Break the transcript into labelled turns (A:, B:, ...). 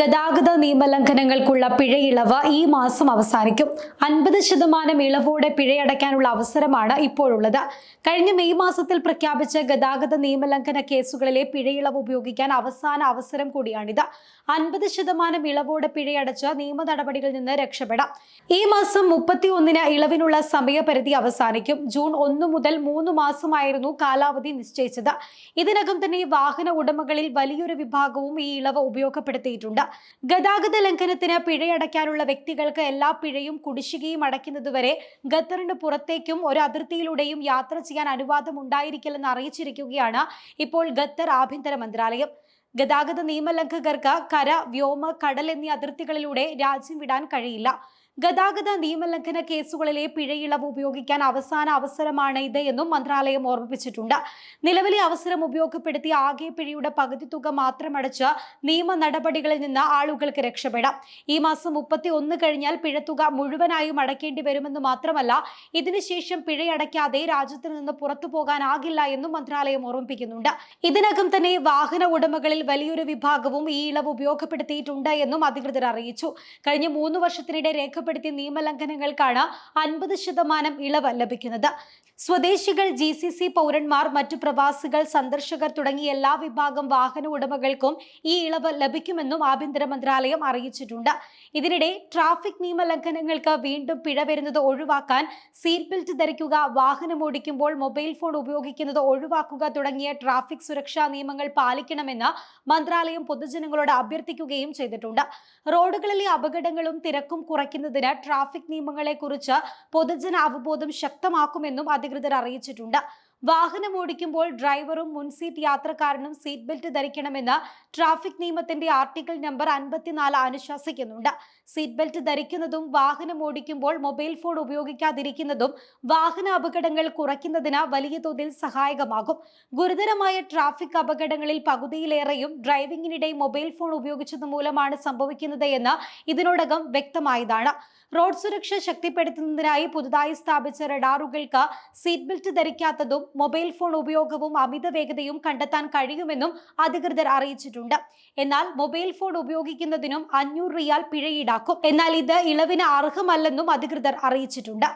A: ഗതാഗത നിയമലംഘനങ്ങൾക്കുള്ള പിഴയിളവ് ഈ മാസം അവസാനിക്കും. 50% ഇളവോടെ പിഴയടയ്ക്കാനുള്ള അവസരമാണ് ഇപ്പോഴുള്ളത്. കഴിഞ്ഞ മെയ് മാസത്തിൽ പ്രഖ്യാപിച്ച ഗതാഗത നിയമലംഘന കേസുകളിലെ പിഴയിളവ് ഉപയോഗിക്കാൻ അവസാന അവസരം കൂടിയാണിത്. 50% ഇളവോടെ പിഴയടച്ച് നിയമ നടപടികളിൽ നിന്ന് രക്ഷപ്പെടാം. ഈ മാസം 31-ന് ഇളവിനുള്ള സമയപരിധി അവസാനിക്കും. ജൂൺ 1 മുതൽ 3 മാസമായിരുന്നു കാലാവധി നിശ്ചയിച്ചത്. ഇതിനകം തന്നെ വാഹന ഉടമകളിൽ വലിയൊരു വിഭാഗവും ഈ ഇളവ് ഉപയോഗപ്പെടുത്തിയിട്ടുണ്ട്. ഗതാഗത ലംഘനത്തിന് പിഴയടയ്ക്കാനുള്ള വ്യക്തികൾക്ക് എല്ലാ പിഴയും കുടിശ്ശികയും അടയ്ക്കുന്നതുവരെ ഖത്തറിന് പുറത്തേക്കും ഒരു അതിർത്തിയിലൂടെയും യാത്ര ചെയ്യാൻ അനുവാദം ഉണ്ടായിരിക്കില്ലെന്ന് അറിയിച്ചിരിക്കുകയാണ് ഇപ്പോൾ ഖത്തർ ആഭ്യന്തര മന്ത്രാലയം. ഗതാഗത നിയമലംഘകർക്ക് കര, വ്യോമ, കടൽ എന്നീ അതിർത്തികളിലൂടെ രാജ്യം വിടാൻ കഴിയില്ല. ഗതാഗത നിയമലംഘന കേസുകളിലെ പിഴയിളവ് ഉപയോഗിക്കാൻ അവസാന അവസരമാണ് ഇത് എന്നും മന്ത്രാലയം ഓർമ്മിപ്പിച്ചിട്ടുണ്ട്. നിലവിലെ അവസരം ഉപയോഗപ്പെടുത്തി ആകെ പിഴയുടെ പകുതി തുക മാത്രം അടച്ച് നിയമ നടപടികളിൽ നിന്ന് ആളുകൾക്ക് രക്ഷപ്പെടാം. ഈ മാസം 31 കഴിഞ്ഞാൽ പിഴത്തുക മുഴുവനായും അടയ്ക്കേണ്ടി വരുമെന്ന് മാത്രമല്ല, ഇതിനുശേഷം പിഴയടയ്ക്കാതെ രാജ്യത്ത് നിന്ന് പുറത്തു പോകാനാകില്ല എന്നും മന്ത്രാലയം ഓർമ്മിപ്പിക്കുന്നുണ്ട്. ഇതിനകം തന്നെ വാഹന ഉടമകളിൽ വലിയൊരു വിഭാഗവും ഈ ഇളവ് ഉപയോഗപ്പെടുത്തിയിട്ടുണ്ട് എന്നും അധികൃതർ അറിയിച്ചു. കഴിഞ്ഞ 3 വർഷത്തിനിടെ രേഖപ്പെടുത്തിയ നിയമലംഘനങ്ങൾക്കാണ് 50% ഇളവ് ലഭിക്കുന്നത്. സ്വദേശികൾ, GCC പൗരന്മാർ, മറ്റു പ്രവാസികൾ, സന്ദർശകർ തുടങ്ങിയ എല്ലാ വിഭാഗം വാഹന ഉടമകൾക്കും ഈ ഇളവ് ലഭിക്കുമെന്നും ആഭ്യന്തര മന്ത്രാലയം അറിയിച്ചിട്ടുണ്ട്. ഇതിനിടെ ട്രാഫിക് നിയമലംഘനങ്ങൾക്ക് വീണ്ടും പിഴ വരുന്നത് ഒഴിവാക്കാൻ സീറ്റ് ബെൽറ്റ് ധരിക്കുക, വാഹനം ഓടിക്കുമ്പോൾ മൊബൈൽ ഫോൺ ഉപയോഗിക്കുന്നത് ഒഴിവാക്കുക തുടങ്ങിയ ട്രാഫിക് സുരക്ഷാ നിയമങ്ങൾ പാലിക്കണമെന്ന് മന്ത്രാലയം പൊതുജനങ്ങളോട് അഭ്യർത്ഥിക്കുകയും ചെയ്തിട്ടുണ്ട്. റോഡുകളിലെ അപകടങ്ങളും തിരക്കും കുറയ്ക്കുന്നതിന് ട്രാഫിക് നിയമങ്ങളെക്കുറിച്ച് പൊതുജന അവബോധം ശക്തമാക്കുമെന്നും അധികൃതർ അറിയിച്ചിട്ടുണ്ട്. വാഹനം ഓടിക്കുമ്പോൾ ഡ്രൈവറും മുൻസീറ്റ് യാത്രക്കാരനും സീറ്റ് ബെൽറ്റ് ധരിക്കണമെന്ന് ട്രാഫിക് നിയമത്തിന്റെ ആർട്ടിക്കിൾ നമ്പർ 54 അനുശാസിക്കുന്നുണ്ട്. സീറ്റ് ബെൽറ്റ് ധരിക്കുന്നതും വാഹനം ഓടിക്കുമ്പോൾ മൊബൈൽ ഫോൺ ഉപയോഗിക്കാതിരിക്കുന്നതും വാഹന അപകടങ്ങൾ കുറയ്ക്കുന്നതിന് വലിയ തോതിൽ സഹായകമാകും. ഗുരുതരമായ ട്രാഫിക് അപകടങ്ങളിൽ പകുതിയിലേറെയും ഡ്രൈവിംഗിനിടെ മൊബൈൽ ഫോൺ ഉപയോഗിച്ചത് മൂലമാണ് സംഭവിക്കുന്നത് എന്ന് ഇതിനോടകം വ്യക്തമായതാണ്. റോഡ് സുരക്ഷ ശക്തിപ്പെടുത്തുന്നതിനായി പുതുതായി സ്ഥാപിച്ച റഡാറുകൾക്ക് സീറ്റ് ബെൽറ്റ് ധരിക്കാത്തതും മൊബൈൽ ഫോൺ ഉപയോഗവും അമിത വേഗതയും കണ്ടെത്താൻ കഴിയുമെന്നും അധികൃതർ അറിയിച്ചിട്ടുണ്ട്. എന്നാൽ മൊബൈൽ ഫോൺ ഉപയോഗിക്കുന്നതിനും 500 റിയാൽ പിഴ ഈടാക്കും. എന്നാൽ ഇത് ഇളവിന് അർഹമല്ലെന്നും അധികൃതർ അറിയിച്ചിട്ടുണ്ട്.